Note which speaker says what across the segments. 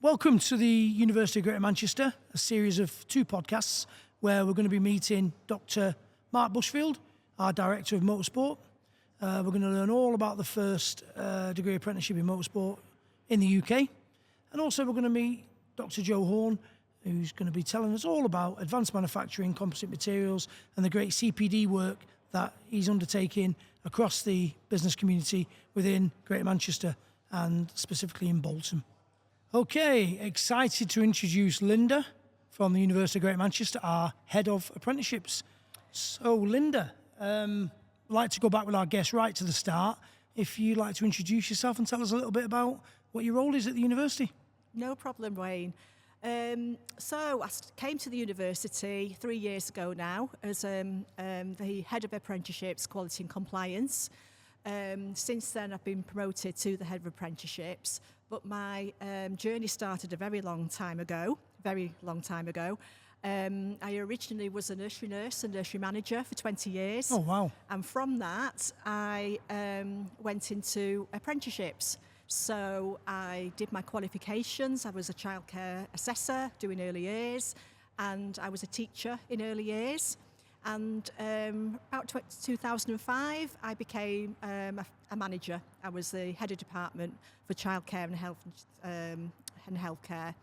Speaker 1: Welcome to the University of Greater Manchester, a series of 2 podcasts where we're going to be meeting Dr. Mark Busfield, our Director of Motorsport. We're going to learn all about the first degree apprenticeship in motorsport in the UK. And also we're going to meet Dr. Joe Horn, who's going to be telling us all about advanced manufacturing, composite materials, and the great CPD work that he's undertaking across the business community within Greater Manchester and specifically in Bolton. Okay, excited to introduce Lynda from the University of Greater Manchester, our Head of Apprenticeships. So Lynda, I'd like to go back with our guest right to the start. If you'd like to introduce yourself and tell us a little bit about what your role is at the university.
Speaker 2: No problem, Wayne. So I came to the university 3 years ago now as the Head of Apprenticeships, Quality and Compliance. Since then I've been promoted to the Head of Apprenticeships, but my journey started a very long time ago. I originally was a nursery nurse and nursery manager for 20 years.
Speaker 1: Oh, wow.
Speaker 2: And from that I went into apprenticeships. So I did my qualifications. I was a childcare assessor doing early years, and I was a teacher in early years. And about 2005, I became a manager. I was the head of department for childcare and healthcare.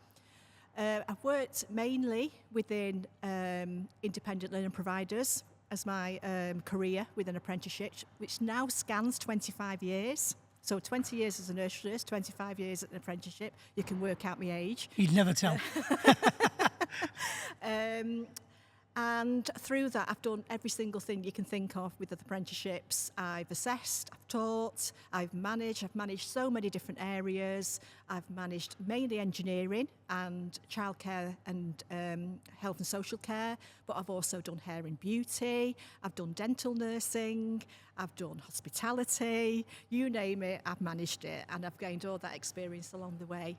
Speaker 2: I've worked mainly within independent learning providers as my career within apprenticeship, which now scans 25 years. So 20 years as a nursery nurse, 25 years at an apprenticeship. You can work out my age.
Speaker 1: You'd never tell.
Speaker 2: And through that, I've done every single thing you can think of with the apprenticeships. I've assessed, I've taught, I've managed so many different areas. I've managed mainly engineering and childcare and health and social care, but I've also done hair and beauty, I've done dental nursing, I've done hospitality, you name it, I've managed it, and I've gained all that experience along the way.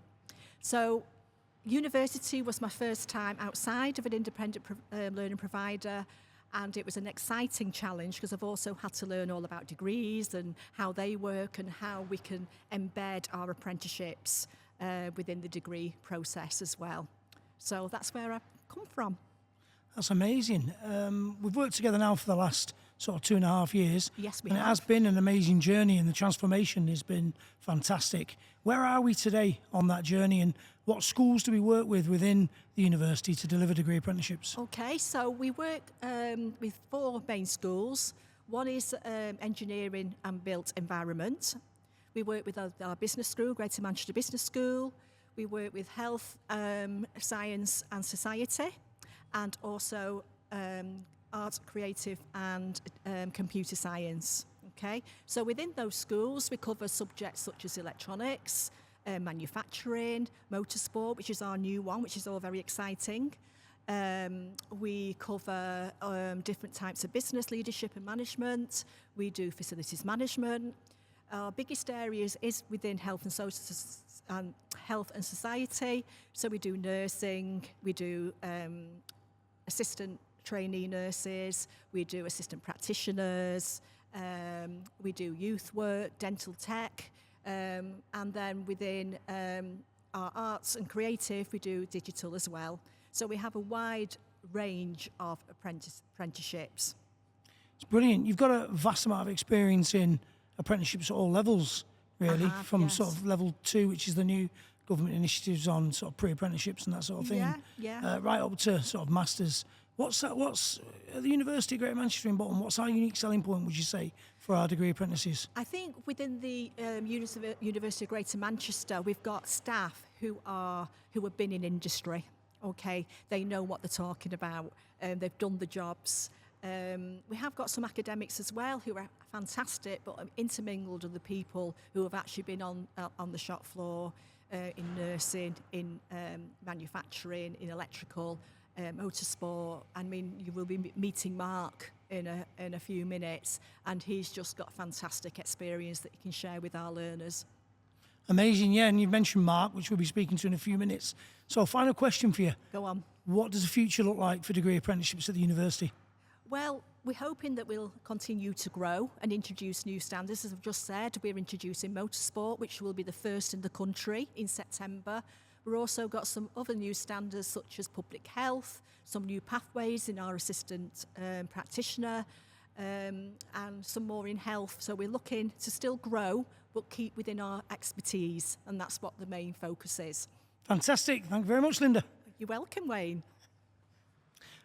Speaker 2: So university was my first time outside of an independent learning provider, and it was an exciting challenge because I've also had to learn all about degrees and how they work and how we can embed our apprenticeships within the degree process as well. So that's where I've come from.
Speaker 1: That's amazing. We've worked together now for the last sort of 2.5 years.
Speaker 2: Yes, we
Speaker 1: have. And it has been an amazing journey, and the transformation has been fantastic. Where are we today on that journey, and what schools do we work with within the university to deliver degree apprenticeships?
Speaker 2: Okay, so we work with 4 main schools. One is engineering and built environment. We work with our business school, Greater Manchester Business School. We work with health, science and society, and also art, creative and computer science. Okay, so within those schools we cover subjects such as electronics, manufacturing, motorsport, which is our new one, which is all very exciting. We cover different types of business leadership and management. We do facilities management. Our biggest areas is within health and society. So we do nursing, we do assistant trainee nurses, we do assistant practitioners, we do youth work, dental tech, and then within our arts and creative we do digital as well. So we have a wide range of apprenticeships.
Speaker 1: It's brilliant. You've got a vast amount of experience in apprenticeships at all levels, really, from
Speaker 2: yes.
Speaker 1: sort of level 2, which is the new government initiatives on sort of pre-apprenticeships and that sort of thing, right up to sort of masters. What's at the University of Greater Manchester in Bolton, what's our unique selling point, would you say, for our degree apprentices?
Speaker 2: I think within the University of Greater Manchester, we've got staff who have been in industry. Okay, they know what they're talking about. They've done the jobs. We have got some academics as well who are fantastic, but intermingled with the people who have actually been on the shop floor, in nursing, in manufacturing, in electrical, motorsport. I mean, you will be meeting Mark in a few minutes, and he's just got fantastic experience that he can share with our learners.
Speaker 1: Amazing, yeah, and you've mentioned Mark, which we'll be speaking to in a few minutes. So, final question for you.
Speaker 2: Go on.
Speaker 1: What does the future look like for degree apprenticeships at the university?
Speaker 2: Well, we're hoping that we'll continue to grow and introduce new standards. As I've just said, we're introducing motorsport, which will be the first in the country in September. We've also got some other new standards such as public health, some new pathways in our assistant practitioner, and some more in health. So we're looking to still grow, but keep within our expertise, and that's what the main focus is.
Speaker 1: Fantastic. Thank you very much, Lynda.
Speaker 2: You're welcome, Wayne.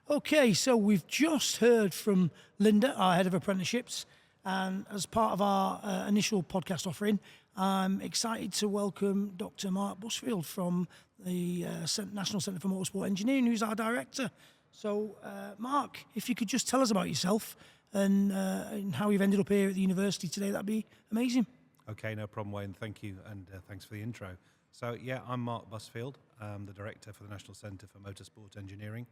Speaker 1: Okay, so we've just heard from Lynda, our head of apprenticeships, and as part of our initial podcast offering, I'm excited to welcome Dr. Mark Busfield from the National Centre for Motorsport Engineering, who's our director. So, Mark, if you could just tell us about yourself and how you've ended up here at the university today, that'd be amazing.
Speaker 3: Okay, no problem, Wayne. Thank you, and thanks for the intro. So, yeah, I'm Mark Busfield. I'm the director for the National Centre for Motorsport Engineering,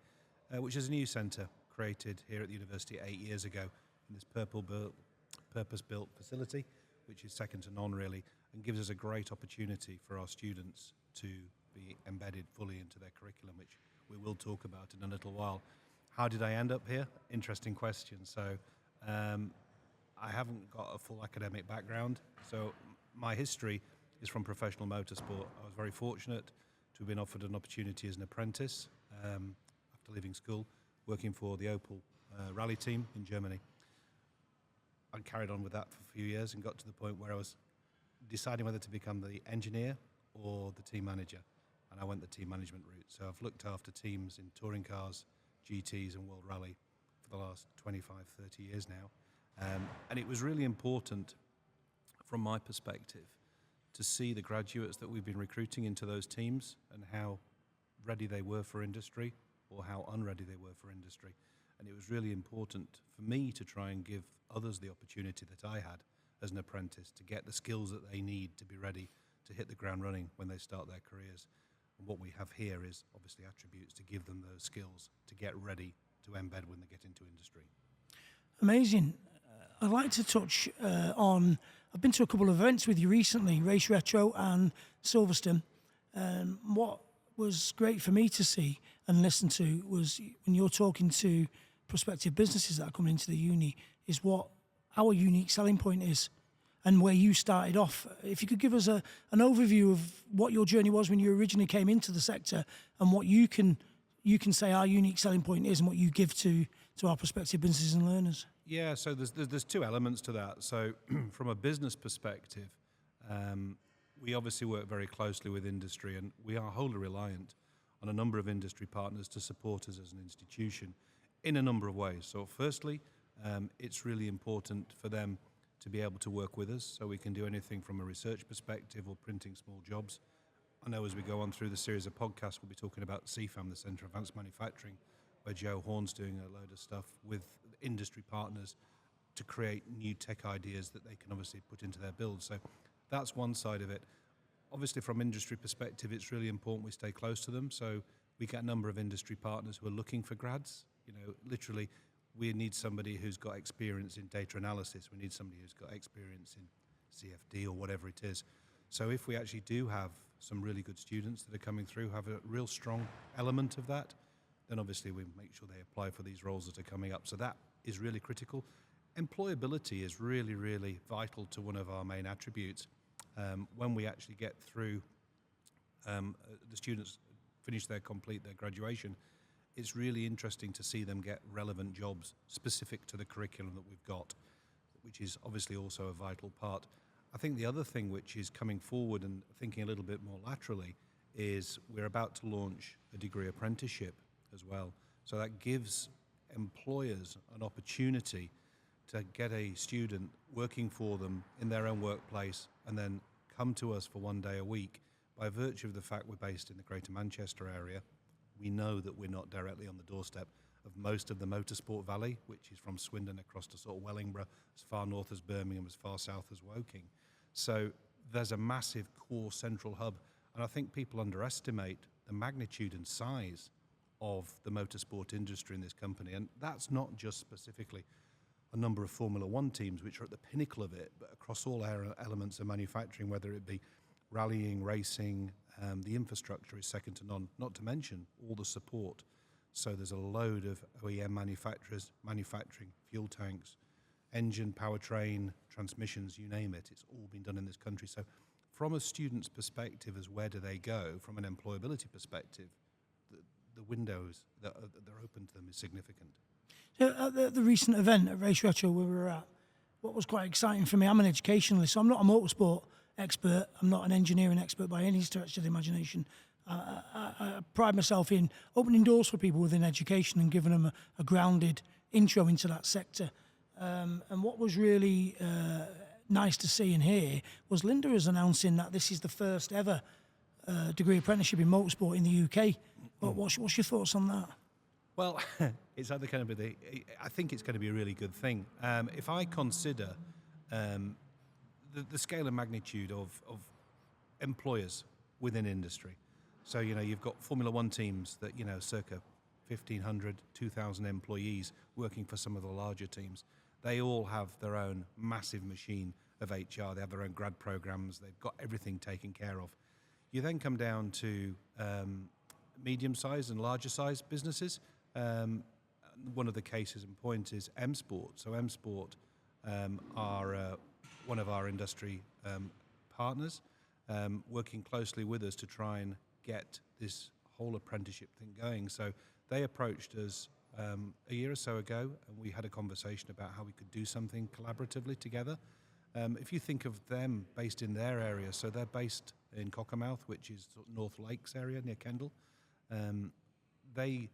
Speaker 3: which is a new centre created here at the university 8 years ago in this purpose-built facility, which is second to none, really, and gives us a great opportunity for our students to be embedded fully into their curriculum, which we will talk about in a little while. How did I end up here? Interesting question. So, I haven't got a full academic background, so my history is from professional motorsport. I was very fortunate to have been offered an opportunity as an apprentice after leaving school, working for the Opel rally team in Germany. I carried on with that for a few years and got to the point where I was deciding whether to become the engineer or the team manager, and I went the team management route. So I've looked after teams in touring cars, GTs and World Rally for the last 25, 30 years now. And it was really important from my perspective to see the graduates that we've been recruiting into those teams and how ready they were for industry or how unready they were for industry. And it was really important for me to try and give others the opportunity that I had as an apprentice to get the skills that they need to be ready to hit the ground running when they start their careers. And what we have here is obviously attributes to give them those skills to get ready to embed when they get into industry.
Speaker 1: Amazing. I'd like to touch on, I've been to a couple of events with you recently, Race Retro and Silverstone. What was great for me to see and listen to was when you're talking to prospective businesses that are coming into the uni, is what our unique selling point is and where you started off. If you could give us an overview of what your journey was when you originally came into the sector and what you can say our unique selling point is and what you give to our prospective businesses and learners.
Speaker 3: Yeah, so there's two elements to that. So from a business perspective, we obviously work very closely with industry, and we are wholly reliant on a number of industry partners to support us as an institution in a number of ways. So firstly, it's really important for them to be able to work with us, so we can do anything from a research perspective or printing small jobs. I know as we go on through the series of podcasts, we'll be talking about CFAM, the Centre of Advanced Manufacturing, where Joe Horn's doing a load of stuff with industry partners to create new tech ideas that they can obviously put into their builds. So that's one side of it. Obviously, from industry perspective, it's really important we stay close to them. So we get a number of industry partners who are looking for grads. You know, literally, we need somebody who's got experience in data analysis. We need somebody who's got experience in CFD or whatever it is. So if we actually do have some really good students that are coming through, have a real strong element of that, then obviously we make sure they apply for these roles that are coming up. So that is really critical. Employability is really, really vital to one of our main attributes. When we actually get through, the students complete their graduation, it's really interesting to see them get relevant jobs specific to the curriculum that we've got, which is obviously also a vital part. I think the other thing which is coming forward and thinking a little bit more laterally is we're about to launch a degree apprenticeship as well. So that gives employers an opportunity to get a student working for them in their own workplace and then come to us for 1 day a week. By virtue of the fact we're based in the Greater Manchester area, we know that we're not directly on the doorstep of most of the Motorsport Valley, which is from Swindon across to sort of Wellingborough, as far north as Birmingham, as far south as Woking. So there's a massive core central hub, and I think people underestimate the magnitude and size of the motorsport industry in this company. And that's not just specifically a number of Formula One teams, which are at the pinnacle of it, but across all elements of manufacturing, whether it be rallying, racing, the infrastructure is second to none, not to mention all the support. So there's a load of OEM manufacturers manufacturing fuel tanks, engine, powertrain, transmissions, you name it. It's all been done in this country. So from a student's perspective, as where do they go, from an employability perspective, the windows that are open to them is significant.
Speaker 1: So at the recent event at Race Retro where we were at, what was quite exciting for me, I'm an educationalist, so I'm not a motorsport expert, I'm not an engineering expert by any stretch of the imagination. I pride myself in opening doors for people within education and giving them a grounded intro into that sector. And what was really nice to see and hear was Lynda was announcing that this is the first ever degree apprenticeship in motorsport in the UK. What's your thoughts on that?
Speaker 3: Well, it's either going to be I think it's going to be a really good thing. If I consider the scale and magnitude of employers within industry, so you've got Formula One teams that circa 1,500, 2,000 employees working for some of the larger teams. They all have their own massive machine of HR. They have their own grad programs. They've got everything taken care of. You then come down to medium-sized and larger-sized businesses. One of the cases in point is M Sport. So M Sport are one of our industry partners, working closely with us to try and get this whole apprenticeship thing going. So they approached us a year or so ago, and we had a conversation about how we could do something collaboratively together. If you think of them based in their area, so they're based in Cockermouth, which is sort of North Lakes area near Kendal. They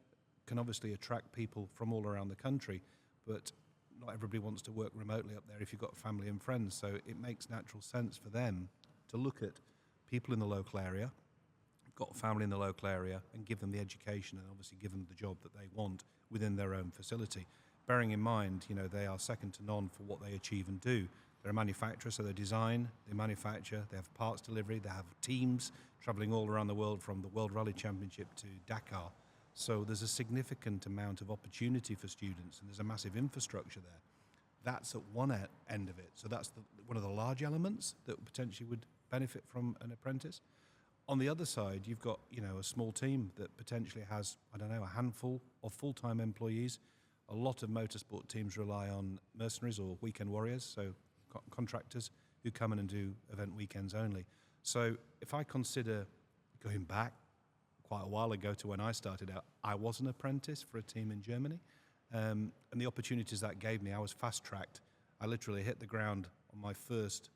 Speaker 3: can obviously attract people from all around the country, but not everybody wants to work remotely up there if you've got family and friends. So it makes natural sense for them to look at people in the local area, got family in the local area, and give them the education and obviously give them the job that they want within their own facility. Bearing in mind, they are second to none for what they achieve and do. They're a manufacturer, so they design, they manufacture, they have parts delivery, they have teams travelling all around the world from the World Rally Championship to Dakar. So there's a significant amount of opportunity for students, and there's a massive infrastructure there. That's at one end of it. So that's one of the large elements that potentially would benefit from an apprentice. On the other side, you've got a small team that potentially has, a handful of full-time employees. A lot of motorsport teams rely on mercenaries or weekend warriors, so contractors who come in and do event weekends only. So if I consider going back quite a while ago to when I started out, I was an apprentice for a team in Germany. And the opportunities that gave me, I was fast-tracked. I literally hit the ground on my first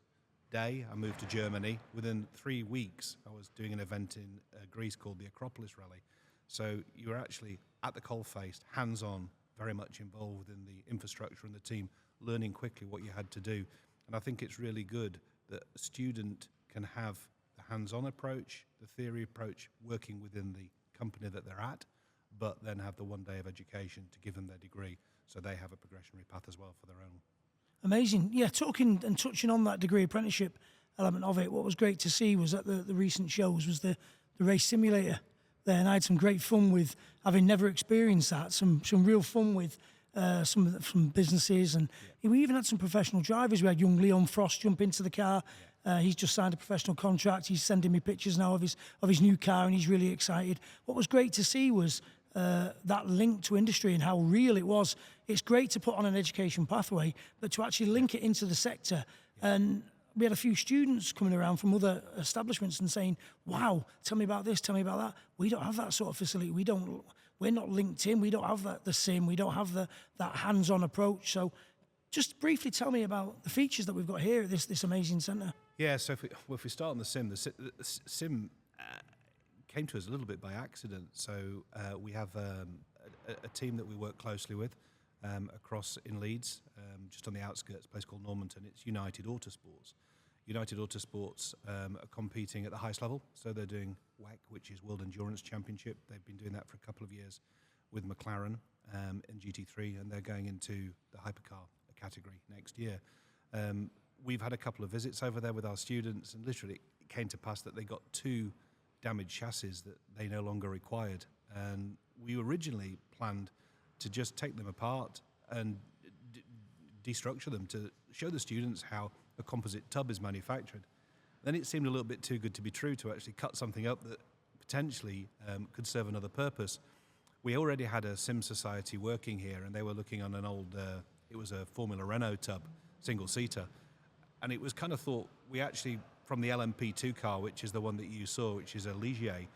Speaker 3: day. I moved to Germany. Within 3 weeks, I was doing an event in Greece called the Acropolis Rally. So you were actually at the coalface, hands-on, very much involved in the infrastructure and the team, learning quickly what you had to do. And I think it's really good that a student can have the hands-on approach, the theory approach, working within the company that they're at, but then have the 1 day of education to give them their degree, so they have a progressionary path as well for their own.
Speaker 1: Amazing. Yeah, talking and touching on that degree apprenticeship element of it, what was great to see was at the recent shows was the race simulator there, and I had some great fun with, having never experienced that, some real fun with some businesses, and we even had some professional drivers. We had young Leon Frost jump into the car. He's just signed a professional contract. He's sending me pictures now of his new car, and he's really excited. What was great to see was that link to industry and how real it was. It's great to put on an education pathway, but to actually link it into the sector. And we had a few students coming around from other establishments and saying, wow, tell me about this, tell me about that. We don't have that sort of facility. We're not linked in. We don't have the sim. We don't have that hands-on approach. So just briefly tell me about the features that we've got here at this amazing centre.
Speaker 3: Yeah, so if we start on the sim came to us a little bit by accident. So we have a team that we work closely with across in Leeds, just on the outskirts, a place called Normanton. It's United Autosports. United Autosports are competing at the highest level, so they're doing WEC, which is World Endurance Championship. They've been doing that for a couple of years with McLaren in GT3, and they're going into the hypercar category next year. We've had a couple of visits over there with our students, and literally it came to pass that they got 2 damaged chassis that they no longer required. And we originally planned to just take them apart and destructure them to show the students how a composite tub is manufactured. Then it seemed a little bit too good to be true to actually cut something up that potentially could serve another purpose. We already had a sim society working here, and they were looking on an old, it was a Formula Renault tub, single-seater. And it was kind of thought, we actually from the LMP2 car, which is the one that you saw, which is a Ligier,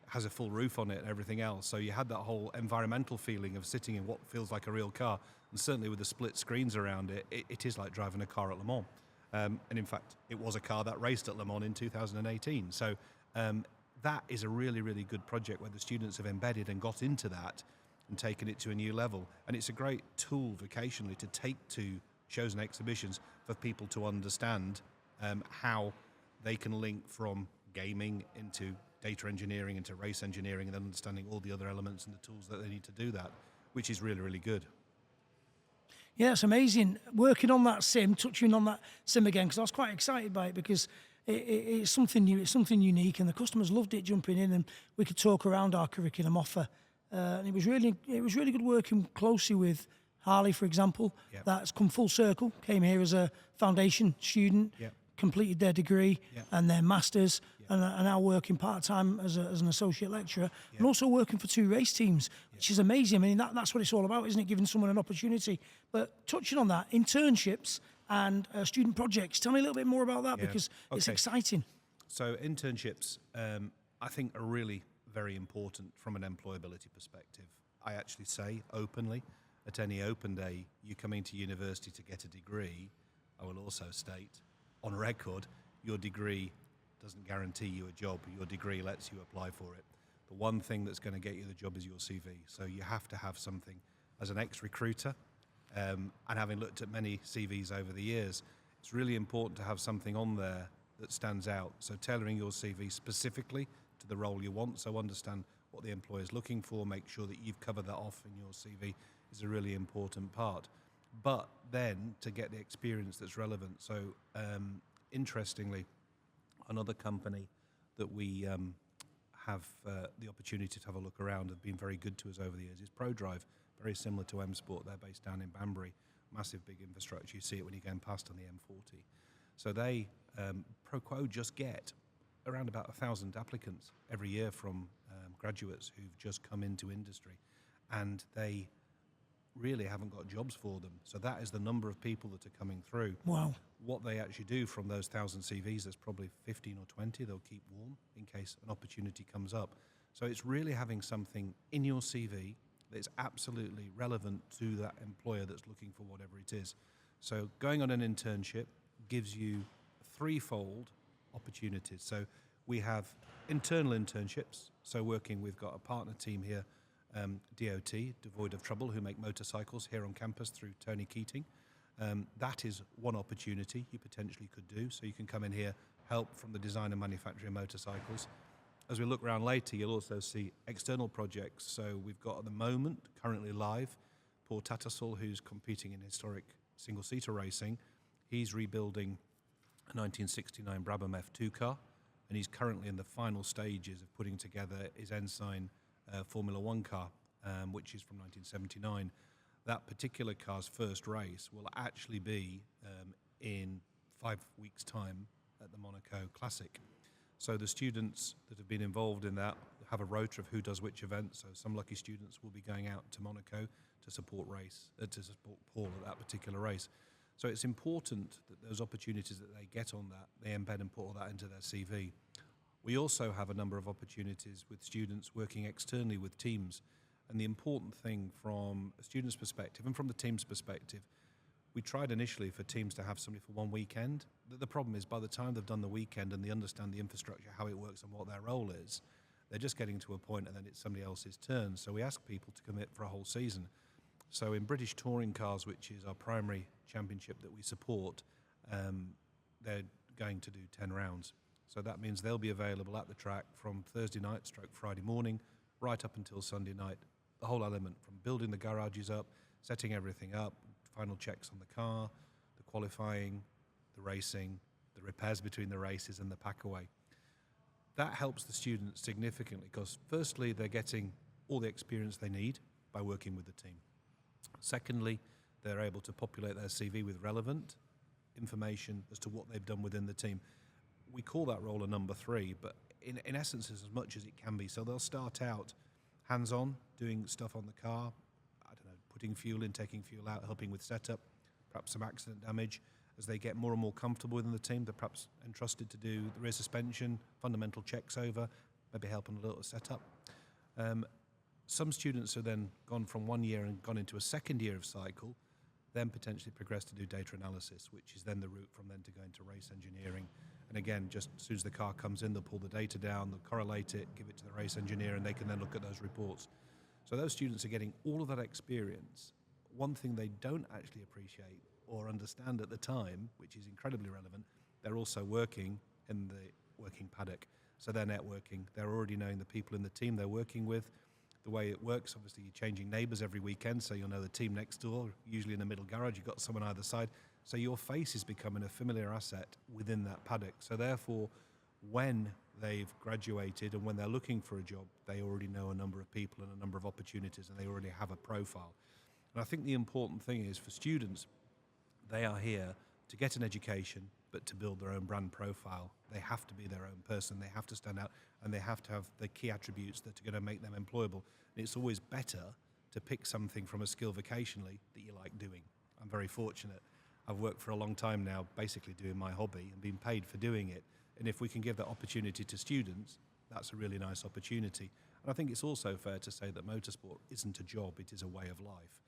Speaker 3: has a full roof on it and everything else. So you had that whole environmental feeling of sitting in what feels like a real car. And certainly with the split screens around it, it is like driving a car at Le Mans. And in fact, it was a car that raced at Le Mans in 2018. So that is a really, really good project where the students have embedded and got into that and taken it to a new level. And it's a great tool vocationally to take to shows and exhibitions for people to understand how they can link from gaming into data engineering, into race engineering, and then understanding all the other elements and the tools that they need to do that, which is really, really good.
Speaker 1: Yeah, it's amazing. Working on that sim, touching on that sim again, because I was quite excited by it because it's something new, it's something unique, and the customers loved it jumping in, and we could talk around our curriculum offer. And it was really good working closely with Harley, for example.
Speaker 3: Yep.
Speaker 1: That's come full circle. Came here as a foundation student,
Speaker 3: Yep.
Speaker 1: completed their degree
Speaker 3: Yep.
Speaker 1: and their masters,
Speaker 3: Yep.
Speaker 1: and are now working part time as an associate lecturer, and also working for 2 race teams, which is amazing. I mean, that's what it's all about, isn't it? Giving someone an opportunity. But touching on that, internships and student projects. Tell me a little bit more about that because it's exciting.
Speaker 3: So internships, I think, are really very important from an employability perspective. I actually say openly, at any open day, you're coming to university to get a degree. I will also state, on record, your degree doesn't guarantee you a job. Your degree lets you apply for it. The one thing that's going to get you the job is your CV. So you have to have something. As an ex-recruiter, and having looked at many CVs over the years, it's really important to have something on there that stands out. So tailoring your CV specifically to the role you want, so understand what the employer is looking for, make sure that you've covered that off in your CV is a really important part. But then to get the experience that's relevant. So interestingly, another company that we have the opportunity to have a look around, have been very good to us over the years, is ProDrive, very similar to M Sport. They're based down in Banbury, massive big infrastructure. You see it when you're going past on the M40. So they, ProQuo, just get around about 1,000 applicants every year from graduates who've just come into industry, and they really haven't got jobs for them. So that is the number of people that are coming through.
Speaker 1: Wow.
Speaker 3: What they actually do from those 1,000 CVs, there's probably 15 or 20 they'll keep warm in case an opportunity comes up. So it's really having something in your CV that's absolutely relevant to that employer that's looking for whatever it is. So going on an internship gives you threefold opportunities. So we have internal internships. So we've got a partner team here, DOT, Devoid of Trouble, who make motorcycles here on campus through Tony Keating. That is one opportunity you potentially could do. So you can come in here, help from the design and manufacturing motorcycles. As we look around later, you'll also see external projects. So we've got at the moment, currently live, Paul Tattersall, who's competing in historic single-seater racing. He's rebuilding a 1969 Brabham F2 car, and he's currently in the final stages of putting together his Ensign Formula One car, which is from 1979. That particular car's first race will actually be in 5 weeks' time at the Monaco Classic. So the students that have been involved in that have a rota of who does which event. So some lucky students will be going out to Monaco to support Paul at that particular race. So it's important that those opportunities that they get on that, they embed and put all that into their CV. We also have a number of opportunities with students working externally with teams. And the important thing from a student's perspective and from the team's perspective, we tried initially for teams to have somebody for one weekend. The problem is by the time they've done the weekend and they understand the infrastructure, how it works and what their role is, they're just getting to a point and then it's somebody else's turn. So we ask people to commit for a whole season. So in British Touring Cars, which is our primary championship that we support, they're going to do 10 rounds. So that means they'll be available at the track from Thursday night / Friday morning, right up until Sunday night. The whole element from building the garages up, setting everything up, final checks on the car, the qualifying, the racing, the repairs between the races and the pack away. That helps the students significantly because firstly, they're getting all the experience they need by working with the team. Secondly, they're able to populate their CV with relevant information as to what they've done within the team. We call that role a number 3, but in essence, it's as much as it can be. So they'll start out hands-on, doing stuff on the car, I don't know, putting fuel in, taking fuel out, helping with setup, perhaps some accident damage, as they get more and more comfortable within the team, they're perhaps entrusted to do the rear suspension, fundamental checks over, maybe helping a little setup. Some students have then gone from 1 year and gone into a second year of cycle, then potentially progress to do data analysis, which is then the route from then to go into race engineering. And again, just as soon as the car comes in, they'll pull the data down, they'll correlate it, give it to the race engineer, and they can then look at those reports. So those students are getting all of that experience. One thing they don't actually appreciate or understand at the time, which is incredibly relevant, they're also working in the working paddock. So they're networking, they're already knowing the people in the team they're working with. The way it works, obviously you're changing neighbours every weekend, so you'll know the team next door, usually in the middle garage, you've got someone either side. So your face is becoming a familiar asset within that paddock. So therefore, when they've graduated and when they're looking for a job, they already know a number of people and a number of opportunities, and they already have a profile. And I think the important thing is for students, they are here to get an education, but to build their own brand profile. They have to be their own person, they have to stand out, and they have to have the key attributes that are going to make them employable. And it's always better to pick something from a skill vocationally that you like doing. I'm very fortunate. I've worked for a long time now, basically doing my hobby and being paid for doing it. And if we can give that opportunity to students, that's a really nice opportunity. And I think it's also fair to say that motorsport isn't a job, it is a way of life.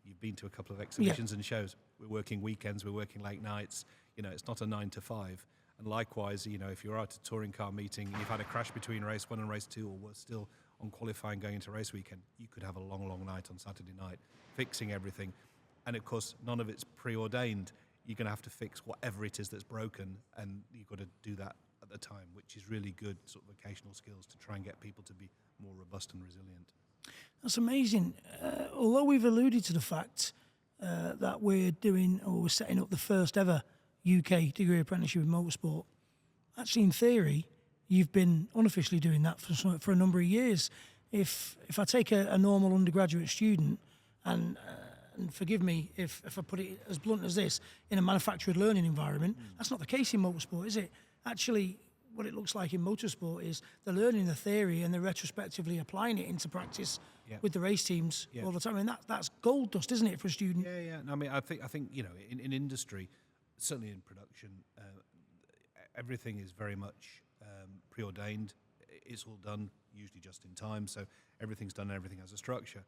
Speaker 3: You've been to a couple of exhibitions and shows. We're working weekends, we're working late nights. You know, it's not a 9 to 5. And likewise, you know, if you're at a touring car meeting, you've had a crash between race 1 and race 2, or we're still on qualifying going into race weekend, you could have a long, long night on Saturday night fixing everything. And of course, none of it's preordained. You're going to have to fix whatever it is that's broken, and you've got to do that at the time, which is really good sort of vocational skills to try and get people to be more robust and resilient.
Speaker 1: That's amazing. Although we've alluded to the fact that we're doing, or we're setting up the first ever UK degree apprenticeship in motorsport, actually in theory, you've been unofficially doing that for a number of years. If I take a normal undergraduate student, and forgive me if I put it as blunt as this, in a manufactured learning environment, that's not the case in motorsport, is it? Actually, what it looks like in motorsport is they're learning the theory and they're retrospectively applying it into practice with the race teams all the time. I mean, that's gold dust, isn't it, for a student?
Speaker 3: Yeah. No, I mean, I think you know, in industry, certainly in production, everything is very much preordained. It's all done usually just in time, so everything's done and everything has a structure.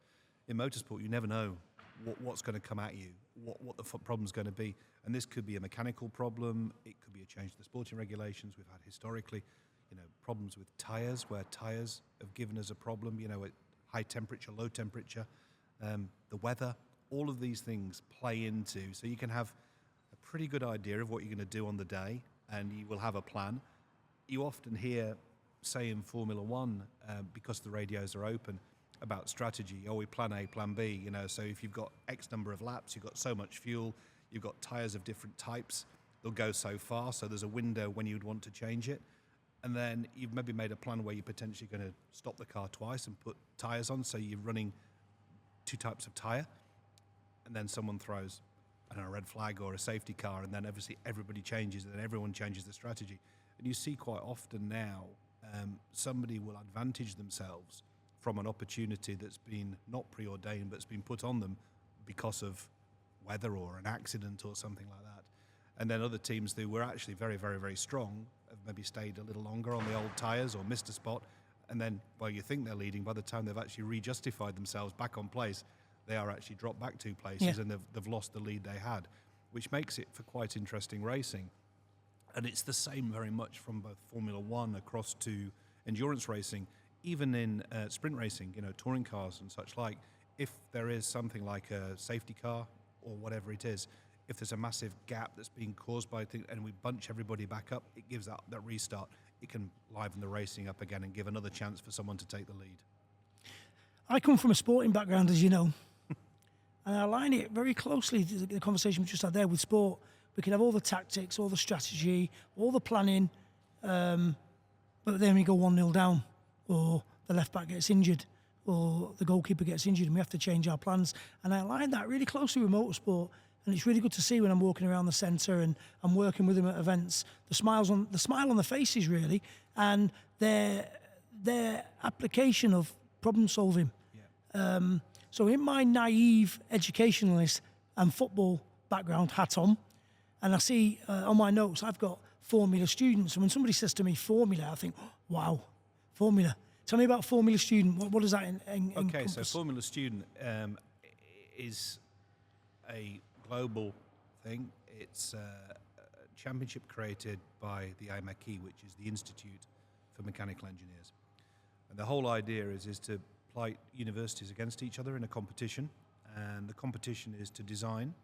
Speaker 3: In motorsport, you never know what's going to come at you, what the problem's going to be. And this could be a mechanical problem, it could be a change to the sporting regulations. We've had historically, you know, problems with tyres, where tyres have given us a problem, you know, at high temperature, low temperature, the weather, all of these things play into, so you can have a pretty good idea of what you're going to do on the day, and you will have a plan. You often hear, say in Formula One, because the radios are open, about strategy. We plan A, plan B, you know, so if you've got X number of laps, you've got so much fuel, you've got tyres of different types, they'll go so far, so there's a window when you'd want to change it. And then you've maybe made a plan where you're potentially going to stop the car twice and put tyres on, so you're running 2 types of tyre, and then someone throws a red flag or a safety car, and then obviously everybody changes, and then everyone changes the strategy. And you see quite often now, somebody will advantage themselves from an opportunity that's been not preordained, but it's been put on them because of weather or an accident or something like that. And then other teams who were actually very, very, very strong have maybe stayed a little longer on the old tyres or missed a spot. And then, while you think they're leading, by the time they've actually re-justified themselves back on place, they are actually dropped back 2 places and they've lost the lead they had, which makes it for quite interesting racing. And it's the same very much from both Formula One across to endurance racing. Even in sprint racing, you know, touring cars and such like, if there is something like a safety car or whatever it is, if there's a massive gap that's being caused by things and we bunch everybody back up, it gives that restart. It can liven the racing up again and give another chance for someone to take the lead.
Speaker 1: I come from a sporting background, as you know, and I align it very closely to the conversation we just had there with sport. We can have all the tactics, all the strategy, all the planning, but then we go 1-0 down, or the left back gets injured, or the goalkeeper gets injured, and we have to change our plans. And I align that really closely with motorsport, and it's really good to see when I'm walking around the centre and I'm working with them at events, the smile on the faces really, and their application of problem solving. Yeah. So in my naive educationalist and football background hat on, And I see on my notes, I've got Formula students. And when somebody says to me Formula, I think, wow, Formula. Tell me about Formula student. What does that encompass?
Speaker 3: So Formula Student is a global thing. It's a championship created by the IMechE, which is the Institute for Mechanical Engineers. And the whole idea is to play universities against each other in a competition. And the competition is to design,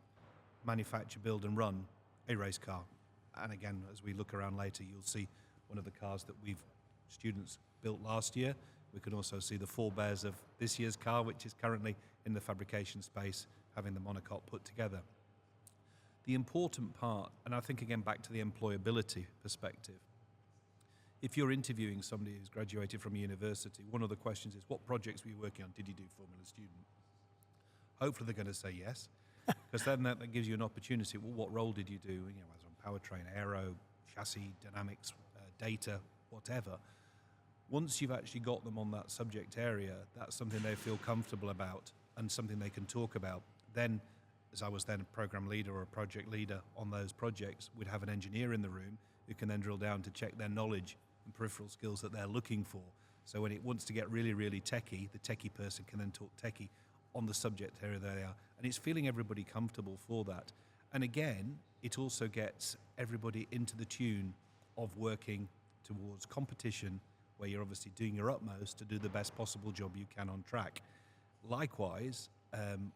Speaker 3: manufacture, build and run a race car. And again, as we look around later, you'll see one of the cars that students built last year. We can also see the forebears of this year's car, which is currently in the fabrication space, having the monocoque put together. The important part, and I think again back to the employability perspective, if you're interviewing somebody who's graduated from a university, one of the questions is, what projects were you working on? Did you do Formula Student? Hopefully they're going to say yes, because then that gives you an opportunity. Well, what role did you do? As on powertrain, aero, chassis, dynamics, data, whatever. Once you've actually got them on that subject area, that's something they feel comfortable about and something they can talk about. Then, as I was then a program leader or a project leader on those projects, we'd have an engineer in the room who can then drill down to check their knowledge and peripheral skills that they're looking for. So when it wants to get really, really techie, the techie person can then talk techie on the subject area they are. And it's feeling everybody comfortable for that. And again, it also gets everybody into the tune of working towards competition, where you're obviously doing your utmost to do the best possible job you can on track. Likewise,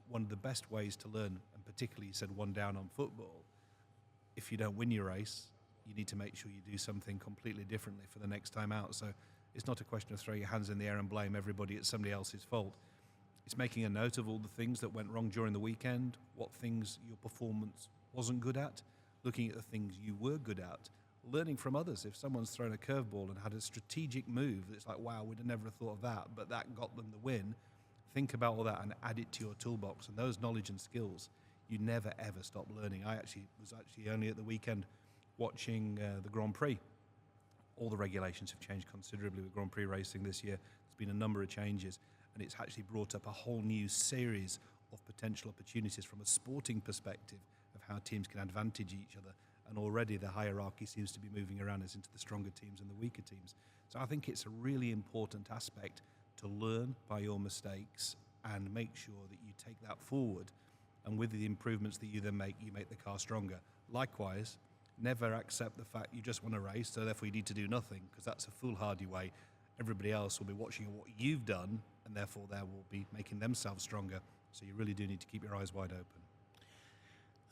Speaker 3: one of the best ways to learn, and particularly you said one down on football, if you don't win your race, you need to make sure you do something completely differently for the next time out. So it's not a question of throwing your hands in the air and blame everybody, it's somebody else's fault. It's making a note of all the things that went wrong during the weekend, what things your performance wasn't good at, looking at the things you were good at, learning from others. If someone's thrown a curveball and had a strategic move, it's like, wow, we'd have never thought of that, but that got them the win. Think about all that and add it to your toolbox. And those knowledge and skills, you never, ever stop learning. I was only at the weekend watching the Grand Prix. All the regulations have changed considerably with Grand Prix racing this year. There's been a number of changes, and it's actually brought up a whole new series of potential opportunities from a sporting perspective of how teams can advantage each other. And already the hierarchy seems to be moving around us into the stronger teams and the weaker teams. So I think it's a really important aspect to learn by your mistakes and make sure that you take that forward. And with the improvements that you then make, you make the car stronger. Likewise, never accept the fact you just want to race, so therefore you need to do nothing, because that's a foolhardy way. Everybody else will be watching what you've done, and therefore they will be making themselves stronger. So you really do need to keep your eyes wide open.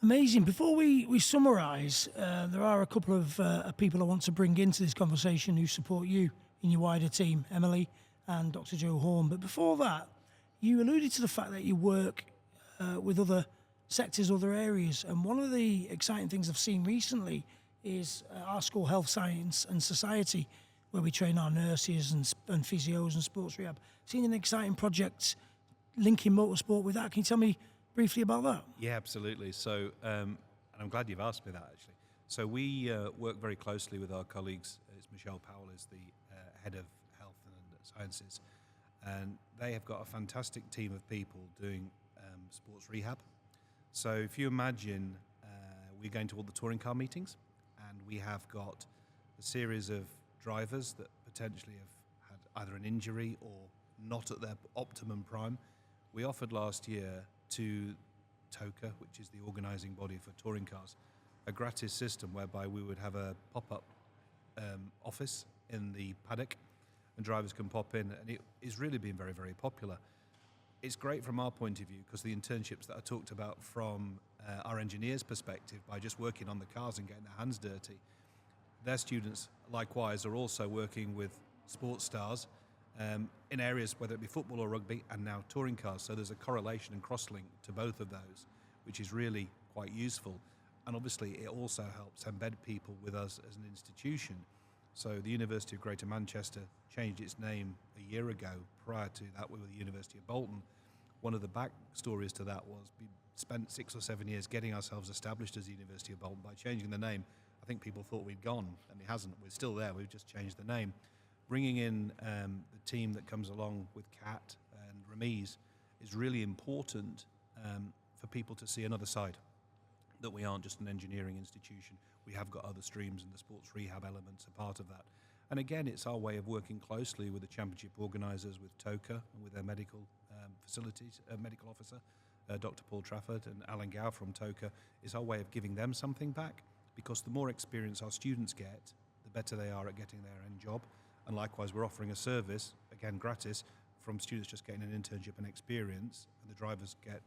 Speaker 1: Amazing. Before we summarise, there are a couple of people I want to bring into this conversation who support you in your wider team, Emily and Dr. Joe Horn. But before that, you alluded to the fact that you work with other sectors, other areas. And one of the exciting things I've seen recently is our school, Health Science and Society, where we train our nurses and physios and sports rehab. Seen an exciting project linking motorsport with that. Can you tell me briefly about that?
Speaker 3: Yeah, absolutely. So, and I'm glad you've asked me that, actually. So we work very closely with our colleagues. It's Michelle Powell is the head of health and sciences, and they have got a fantastic team of people doing sports rehab. So if you imagine, we're going to all the touring car meetings, and we have got a series of drivers that potentially have had either an injury or not at their optimum prime. We offered last year to TOCA, which is the organising body for touring cars, a gratis system whereby we would have a pop-up office in the paddock, and drivers can pop in, and it is really been very, very popular. It's great from our point of view because the internships that I talked about from our engineers' perspective, by just working on the cars and getting their hands dirty, their students likewise are also working with sports stars in areas, whether it be football or rugby, and now touring cars. So there's a correlation and cross-link to both of those, which is really quite useful. And obviously it also helps embed people with us as an institution. So the University of Greater Manchester changed its name a year ago. Prior to that, we were the University of Bolton. One of the backstories to that was we spent 6 or 7 years getting ourselves established as the University of Bolton. By changing the name, I think people thought we'd gone, and it hasn't. We're still there. We've just changed the name. Bringing in the team that comes along with Kat and Ramiz is really important for people to see another side. that we aren't just an engineering institution. We have got other streams, and the sports rehab elements are part of that. And again, it's our way of working closely with the championship organisers, with TOCA, and with their medical facilities, medical officer, Dr. Paul Trafford and Alan Gow from TOCA. It's our way of giving them something back, because the more experience our students get, the better they are at getting their end job. And likewise, we're offering a service, again gratis, from students just getting an internship and experience, and the drivers get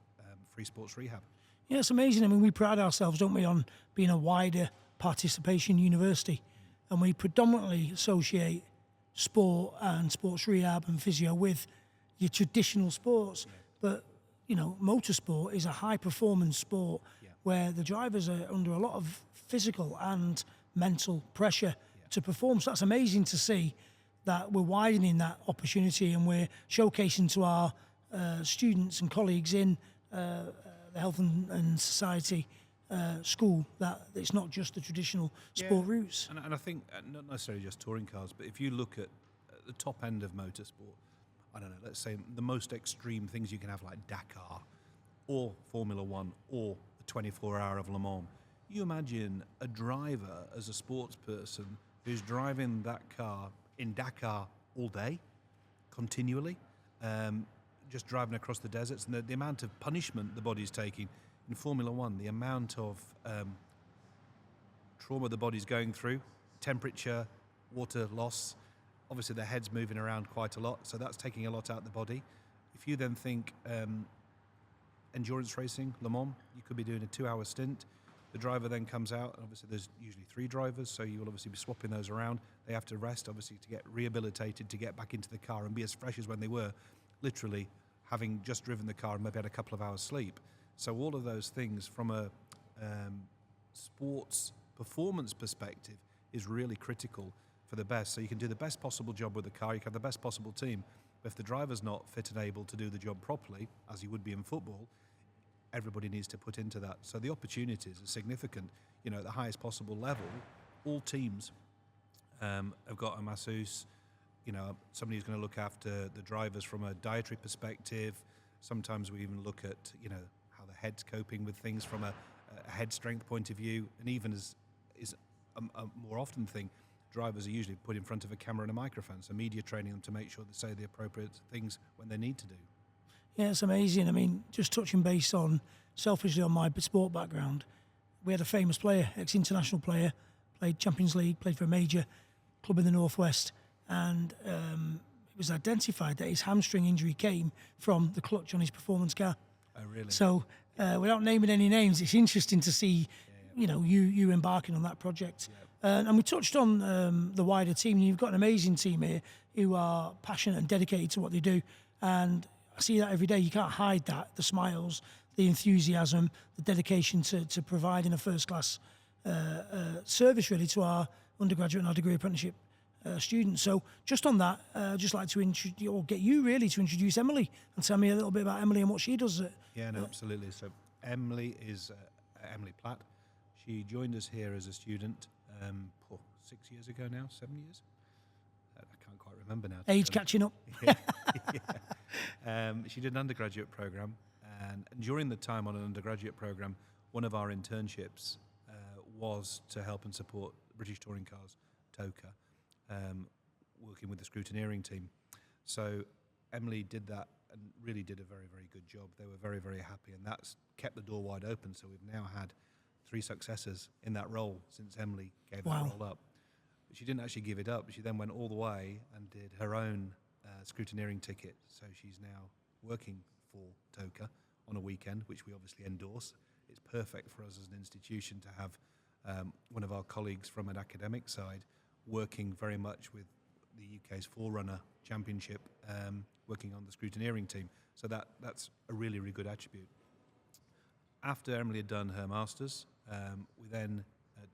Speaker 3: free sports rehab.
Speaker 1: Yeah, it's amazing. I mean, we pride ourselves, don't we, on being a wider participation university. And we predominantly associate sport and sports rehab and physio with your traditional sports.
Speaker 3: Yeah.
Speaker 1: But, you know, motorsport is a high-performance sport where the drivers are under a lot of physical and mental pressure to perform. So that's amazing to see that we're widening that opportunity, and we're showcasing to our students and colleagues in the Health and Society school that it's not just the traditional sport routes.
Speaker 3: And I think not necessarily just touring cars, but if you look at the top end of motorsport, I don't know, let's say the most extreme things you can have, like Dakar or Formula One or the 24-hour of Le Mans. You imagine a driver as a sports person who's driving that car in Dakar all day, continually, just driving across the deserts, and the amount of punishment the body's taking. In Formula One, the amount of trauma the body's going through, temperature, water loss, obviously the head's moving around quite a lot, so that's taking a lot out of the body. If you then think endurance racing, Le Mans, you could be doing a 2-hour stint. The driver then comes out, and obviously there's usually 3 drivers, so you will obviously be swapping those around. They have to rest, obviously, to get rehabilitated, to get back into the car and be as fresh as when they were, literally having just driven the car and maybe had a couple of hours sleep. So all of those things from a sports performance perspective is really critical for the best. So you can do the best possible job with the car, you can have the best possible team, but if the driver's not fit and able to do the job properly, as he would be in football, everybody needs to put into that. So the opportunities are significant. You know, at the highest possible level, all teams have got a masseuse, you know, somebody who's going to look after the drivers from a dietary perspective. Sometimes we even look at, you know, how the head's coping with things from a head strength point of view. And even as is a more often thing, drivers are usually put in front of a camera and a microphone, so media training them to make sure they say the appropriate things when they need to do.
Speaker 1: Yeah, it's amazing. I mean, just touching base on, selfishly on my sport background, we had a famous player, ex-international player, played Champions League, played for a major club in the Northwest, and it was identified that his hamstring injury came from the clutch on his performance car.
Speaker 3: Oh, really?
Speaker 1: So, without naming any names, it's interesting to see, you know, you embarking on that project. And we touched on the wider team. You've got an amazing team here who are passionate and dedicated to what they do, and I see that every day. You can't hide that, the smiles, the enthusiasm, the dedication to providing a first-class service, really, to our undergraduate and our degree apprenticeship students. So just on that, I'd just like to get you really to introduce Emily and tell me a little bit about Emily and what she does.
Speaker 3: Absolutely. So Emily is Emily Platt. She joined us here as a student 6 years ago now, 7 years? I can't quite remember now.
Speaker 1: Age catching up.
Speaker 3: She did an undergraduate program, and during the time on an undergraduate program, one of our internships was to help and support British Touring Cars, TOCA, working with the scrutineering team. So Emily did that and really did a very, very good job. They were very, very happy, and that's kept the door wide open. So we've now had 3 successors in that role since Emily gave that role up. But she didn't actually give it up. She then went all the way and did her own scrutineering ticket. So she's now working for TOCA on a weekend, which we obviously endorse. It's perfect for us as an institution to have one of our colleagues from an academic side working very much with the UK's Forerunner Championship, working on the scrutineering team. So that's a really, really good attribute. After Emily had done her Masters, we then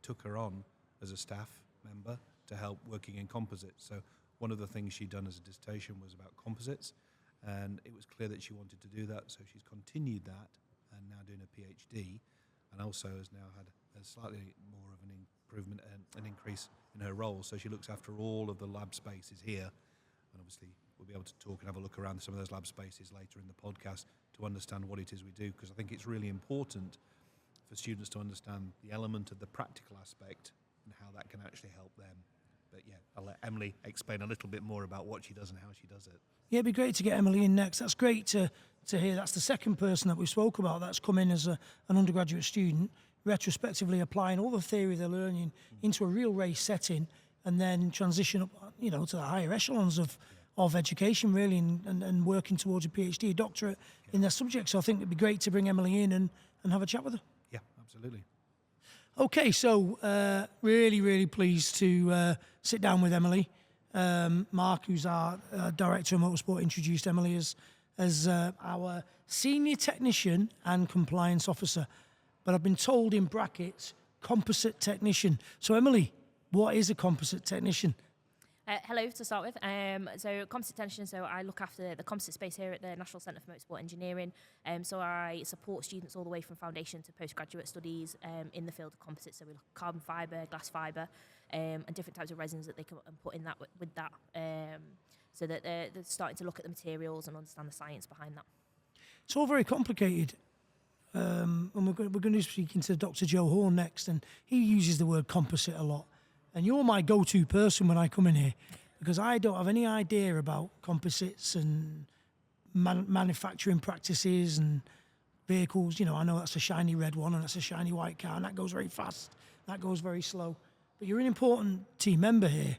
Speaker 3: took her on as a staff member to help working in composites. So one of the things she'd done as a dissertation was about composites, and it was clear that she wanted to do that, so she's continued that and now doing a PhD, and also has now had a slightly more of an improvement and an increase in her role. So she looks after all of the lab spaces here, and obviously we'll be able to talk and have a look around some of those lab spaces later in the podcast to understand what it is we do, because I think it's really important for students to understand the element of the practical aspect and how that can actually help them. But yeah, I'll let Emily explain a little bit more about what she does and how she does it.
Speaker 1: Yeah, it'd be great to get Emily in next. That's great to hear. That's the second person that we spoke about that's come in as an undergraduate student, retrospectively applying all the theory they're learning into a real race setting, and then transition up, to the higher echelons of education, really, and working towards a PhD, a doctorate in their subject. So I think it'd be great to bring Emily in and have a chat with her.
Speaker 3: Yeah, absolutely.
Speaker 1: Okay, so really, really pleased to sit down with Emily. Mark, who's our Director of Motorsport, introduced Emily as our Senior Technician and Compliance Officer. But I've been told in brackets, Composite Technician. So Emily, what is a Composite Technician?
Speaker 4: Hello, to start with. So composite technician, so I look after the composite space here at the National Centre for Motorsport Engineering. So I support students all the way from foundation to postgraduate studies in the field of composites. So we look at carbon fibre, glass fibre, and different types of resins that they can put in that with that, so that they're starting to look at the materials and understand the science behind that.
Speaker 1: It's all very complicated. And we're going to be speaking to Dr. Joe Horn next, and he uses the word composite a lot. And you're my go-to person when I come in here, because I don't have any idea about composites and manufacturing practices and vehicles. I know that's a shiny red one and that's a shiny white car, and that goes very fast, that goes very slow. But you're an important team member here,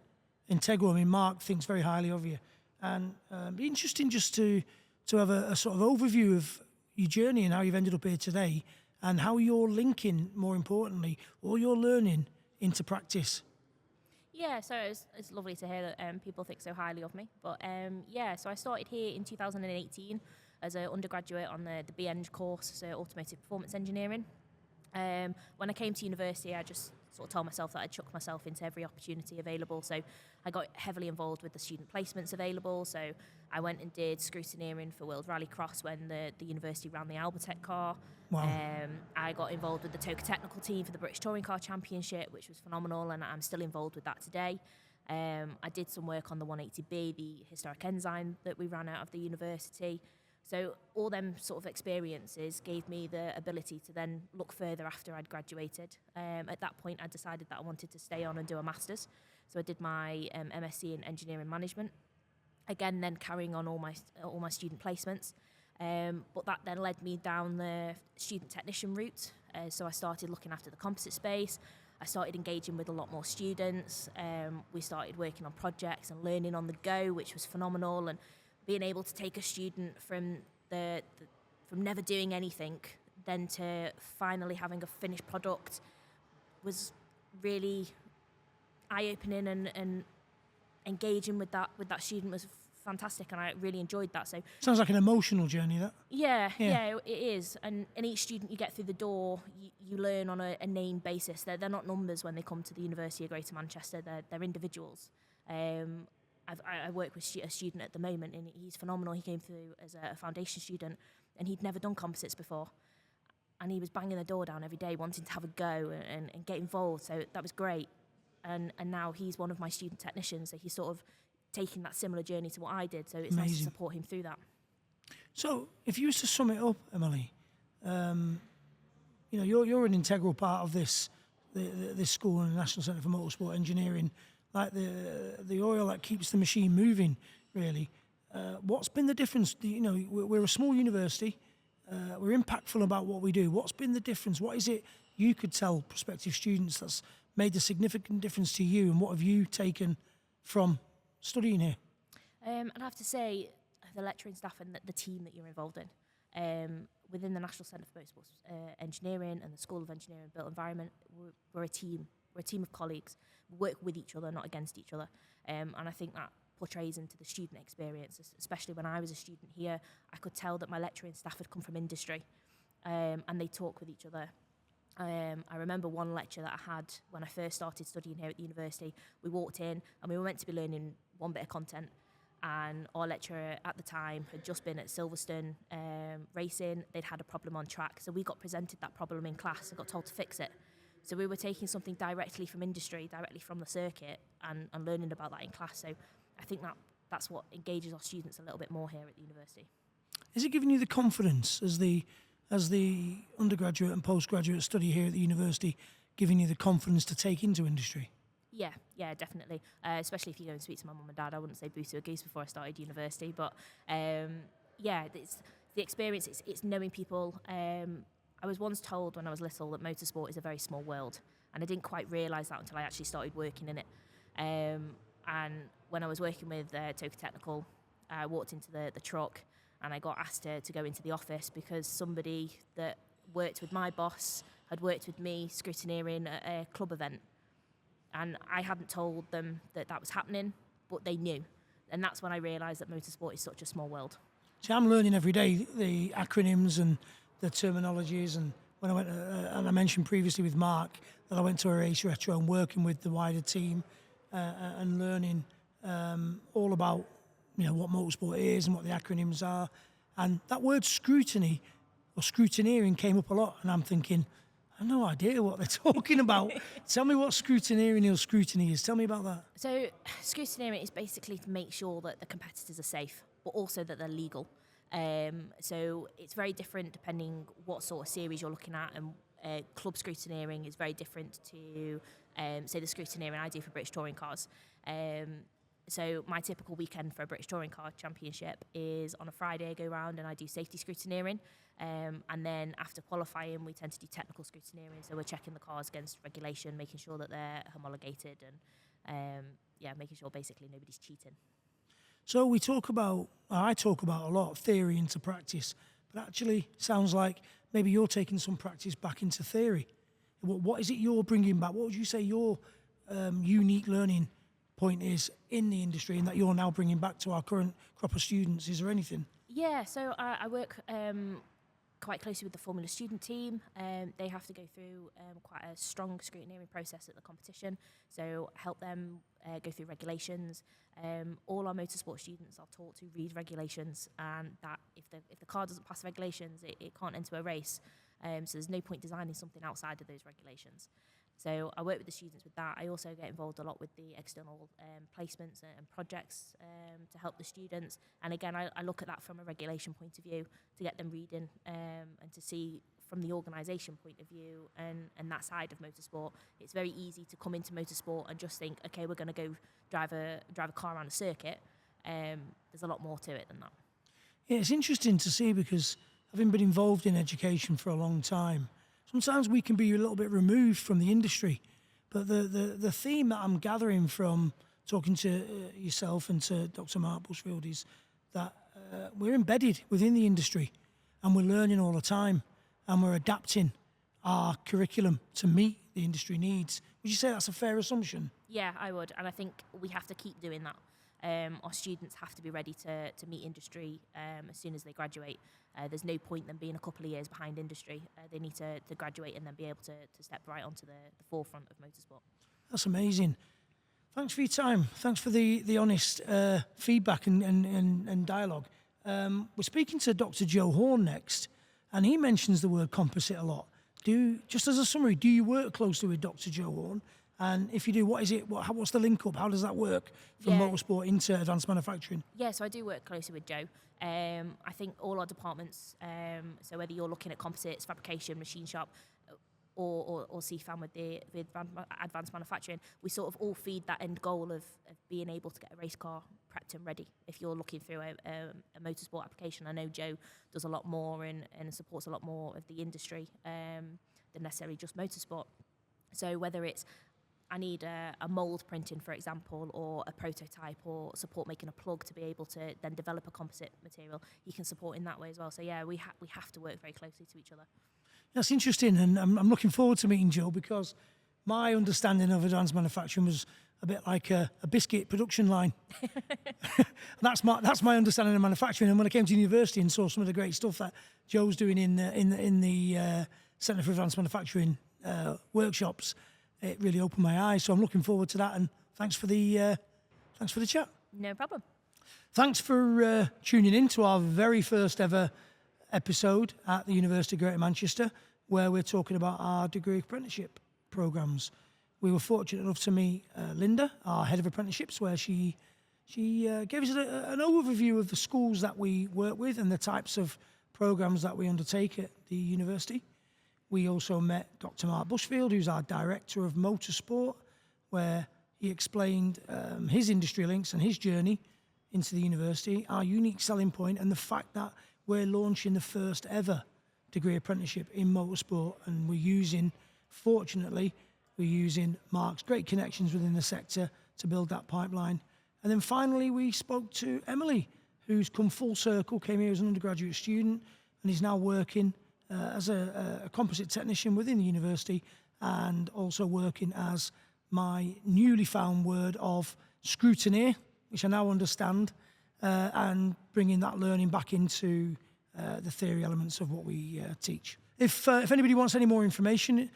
Speaker 1: integral. I mean, Mark thinks very highly of you. And it'd be interesting just to have a sort of overview of your journey and how you've ended up here today, and how you're linking, more importantly, all your learning into practice.
Speaker 4: Yeah, so it's lovely to hear that people think so highly of me. But so I started here in 2018 as an undergraduate on the BEng course, so Automotive Performance Engineering. When I came to university, I just sort of told myself that I'd chuck myself into every opportunity available. So I got heavily involved with the student placements available. So I went and did scrutineering for World Rallycross when the university ran the Albertech car.
Speaker 1: Wow.
Speaker 4: I got involved with the TOCA technical team for the British Touring Car Championship, which was phenomenal, and I'm still involved with that today. I did some work on the 180B, the historic enzyme that we ran out of the university. So all them sort of experiences gave me the ability to then look further after I'd graduated. At that point, I decided that I wanted to stay on and do a master's. So I did my MSc in Engineering Management. Again, then carrying on all my student placements. But that then led me down the student technician route. So I started looking after the composite space. I started engaging with a lot more students. We started working on projects and learning on the go, which was phenomenal. And being able to take a student from from never doing anything then to finally having a finished product was really eye-opening, and engaging with that student was fantastic, and I really enjoyed that. So
Speaker 1: Sounds like an emotional journey, that.
Speaker 4: yeah, it is. And each student you get through the door, you learn on a name basis. They're not numbers when they come to the University of Greater Manchester. They're individuals. I work with a student at the moment, and he's phenomenal. He came through as a foundation student, and he'd never done composites before. And he was banging the door down every day, wanting to have a go and get involved. So that was great. And now he's one of my student technicians. So he's sort of taking that similar journey to what I did. So it's nice to support him through that.
Speaker 1: So if you was to sum it up, Emily, you're an integral part of this school and the National Centre for Motorsport Engineering, like the oil that keeps the machine moving, really. What's been the difference? We're a small university. We're impactful about what we do. What's been the difference? What is it you could tell prospective students that's made a significant difference to you, and what have you taken from studying here?
Speaker 4: I'd have to say the lecturing staff and the team that you're involved in. Within the National Centre for Motorsport Engineering and the School of Engineering and Built Environment, we're a team. We're a team of colleagues. We work with each other, not against each other. And I think that portrays into the student experience, especially when I was a student here. I could tell that my lecturing staff had come from industry, and they talk with each other. I remember one lecture that I had when I first started studying here at the university. We walked in and we were meant to be learning one bit of content, and our lecturer at the time had just been at Silverstone racing. They'd had a problem on track, so we got presented that problem in class and got told to fix it. So we were taking something directly from industry, directly from the circuit, and learning about that in class. So I think that's what engages our students a little bit more here at the university.
Speaker 1: Is it giving you the confidence as the has the undergraduate and postgraduate study here at the university given you the confidence to take into industry?
Speaker 4: Yeah, definitely. Especially if you go and speak to my mum and dad. I wouldn't say boo to a goose before I started university, but it's the experience. It's knowing people. I was once told when I was little that motorsport is a very small world, and I didn't quite realise that until I actually started working in it. And when I was working with Toka Technical, I walked into the truck and I got asked to go into the office because somebody that worked with my boss had worked with me scrutineering at a club event. And I hadn't told them that was happening, but they knew. And that's when I realised that motorsport is such a small world.
Speaker 1: See, I'm learning every day the acronyms and the terminologies. And when I went, and I mentioned previously with Mark that I went to a race retro and working with the wider team and learning all about what motorsport is and what the acronyms are. And that word scrutiny or scrutineering came up a lot, and I'm thinking, I have no idea what they're talking about. Tell me what scrutineering or scrutiny is. Tell me about that.
Speaker 4: So scrutineering is basically to make sure that the competitors are safe, but also that they're legal. So it's very different depending what sort of series you're looking at, and club scrutineering is very different to, say, the scrutineering I do for British touring cars. So my typical weekend for a British Touring Car Championship is on a Friday I go round and I do safety scrutineering. And then after qualifying, we tend to do technical scrutineering. So we're checking the cars against regulation, making sure that they're homologated and, making sure basically nobody's cheating.
Speaker 1: So I talk about a lot of theory into practice, but actually sounds like maybe you're taking some practice back into theory. What is it you're bringing back? What would you say your unique learning point is in the industry and that you're now bringing back to our current crop of students? Is there anything?
Speaker 4: Yeah, so I work quite closely with the Formula student team. They have to go through quite a strong scrutineering process at the competition, so help them go through regulations. All our motorsport students are taught to read regulations, and that if the car doesn't pass regulations, it can't enter a race. So there's no point designing something outside of those regulations. So I work with the students with that. I also get involved a lot with the external placements and projects to help the students. And again, I look at that from a regulation point of view to get them reading and to see from the organisation point of view and that side of motorsport. It's very easy to come into motorsport and just think, okay, we're going to go drive a car around a circuit. There's a lot more to it than that.
Speaker 1: Yeah, it's interesting to see because having been involved in education for a long time, sometimes we can be a little bit removed from the industry, but the theme that I'm gathering from talking to yourself and to Dr. Mark Busfield is that we're embedded within the industry and we're learning all the time and we're adapting our curriculum to meet the industry needs. Would you say that's a fair assumption?
Speaker 4: Yeah, I would, and I think we have to keep doing that. Our students have to be ready to meet industry as soon as they graduate. There's no point them being a couple of years behind industry. They need to graduate and then be able to step right onto the forefront of motorsport.
Speaker 1: That's amazing. Thanks for your time. Thanks for the honest feedback and dialogue. We're speaking to Dr. Joe Horn next, and he mentions the word composite a lot. Just as a summary, do you work closely with Dr. Joe Horn? And if you do, what is it? What's the link up? How does that work from motorsport into advanced manufacturing?
Speaker 4: Yeah, so I do work closely with Joe. I think all our departments, so whether you're looking at composites, fabrication, machine shop, or CFAM with advanced manufacturing, we sort of all feed that end goal of being able to get a race car prepped and ready. If you're looking through a motorsport application, I know Joe does a lot more and supports a lot more of the industry than necessarily just motorsport. So whether it's I need a mould printing, for example, or a prototype, or support making a plug to be able to then develop a composite material, he can support in that way as well. So yeah, we have to work very closely to each other.
Speaker 1: That's interesting, and I'm looking forward to meeting Joe because my understanding of advanced manufacturing was a bit like a biscuit production line. That's my understanding of manufacturing. And when I came to university and saw some of the great stuff that Joe's doing in the Centre for Advanced Manufacturing workshops, it really opened my eyes. So I'm looking forward to that. And thanks for the chat.
Speaker 4: No problem.
Speaker 1: Thanks for tuning in to our very first ever episode at the University of Greater Manchester, where we're talking about our degree apprenticeship programmes. We were fortunate enough to meet Lynda, our head of apprenticeships, where she gave us an overview of the schools that we work with and the types of programs that we undertake at the university. We also met Dr. Mark Busfield, who's our Director of Motorsport, where he explained his industry links and his journey into the university, our unique selling point, and the fact that we're launching the first ever degree apprenticeship in motorsport. And fortunately, we're using Mark's great connections within the sector to build that pipeline. And then finally, we spoke to Emily, who's come full circle, came here as an undergraduate student, and is now working as a composite technician within the university, and also working as my newly found word of scrutineer, which I now understand, and bringing that learning back into the theory elements of what we teach. If anybody wants any more information,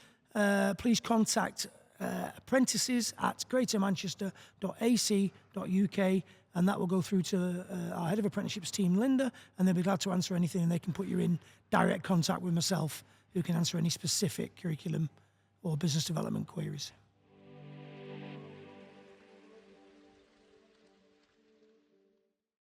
Speaker 1: please contact apprentices at greatermanchester.ac.uk, and that will go through to our head of apprenticeships team, Lynda, and they'll be glad to answer anything, and they can put you in direct contact with myself, who can answer any specific curriculum or business development queries.